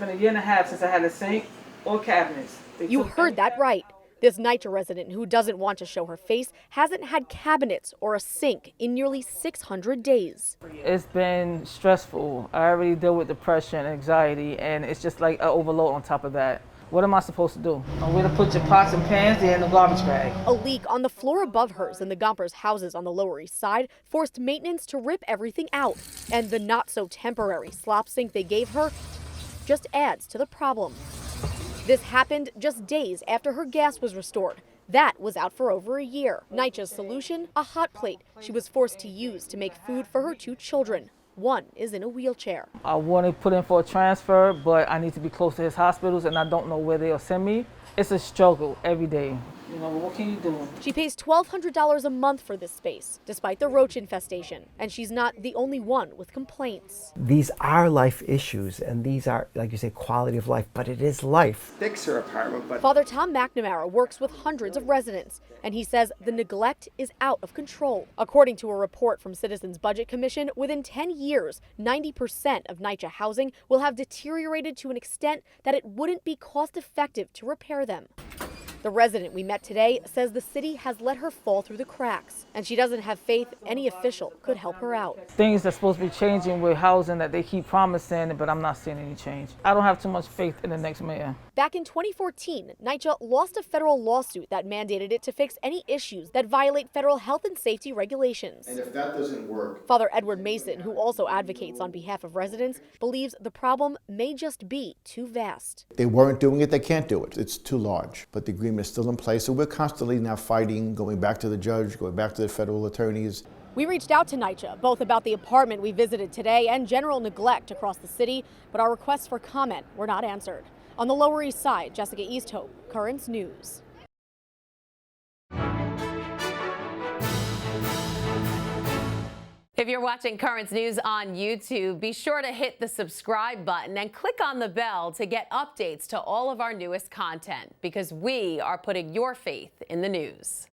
been a year and a half since I had a sink or cabinets. You heard that right. This NYCHA resident who doesn't want to show her face hasn't had cabinets or a sink in nearly 600 days. It's been stressful. I already deal with depression, anxiety, and it's just like an overload on top of that. What am I supposed to do? Where to put your pots and pans? They're in the garbage bag. A leak on the floor above hers in the Gompers Houses on the Lower East Side forced maintenance to rip everything out. And the not-so-temporary slop sink they gave her just adds to the problem. This happened just days after her gas was restored. That was out for over a year. NYCHA's solution, a hot plate she was forced to use to make food for her 2 children. One is in a wheelchair. I want to put in for a transfer, but I need to be close to his hospitals, and I don't know where they'll send me. It's a struggle every day. You know, what can you do? She pays $1,200 a month for this space, despite the roach infestation. And she's not the only one with complaints. These are life issues, and these are, like you say, quality of life, but it is life. Fix her apartment, but Father Tom McNamara works with hundreds of residents, and he says the neglect is out of control. According to a report from Citizens Budget Commission, within 10 years, 90% of NYCHA housing will have deteriorated to an extent that it wouldn't be cost-effective to repair them. The resident we met today says the city has let her fall through the cracks, and she doesn't have faith any official could help her out. Things that's supposed to be changing with housing that they keep promising, but I'm not seeing any change. I don't have too much faith in the next mayor. Back in 2014, NYCHA lost a federal lawsuit that mandated it to fix any issues that violate federal health and safety regulations. and if that doesn't work, Father Edward Mason, who also advocates on behalf of residents, believes the problem may just be too vast. They weren't doing it, they can't do it. It's too large. But the agreement is still in place, so we're constantly now fighting, going back to the judge, going back to the federal attorneys. We reached out to NYCHA, both about the apartment we visited today and general neglect across the city, but our requests for comment were not answered. On the Lower East Side, Jessica Easthope, Currents News. If you're watching Currents News on YouTube, be sure to hit the subscribe button and click on the bell to get updates to all of our newest content, because we are putting your faith in the news.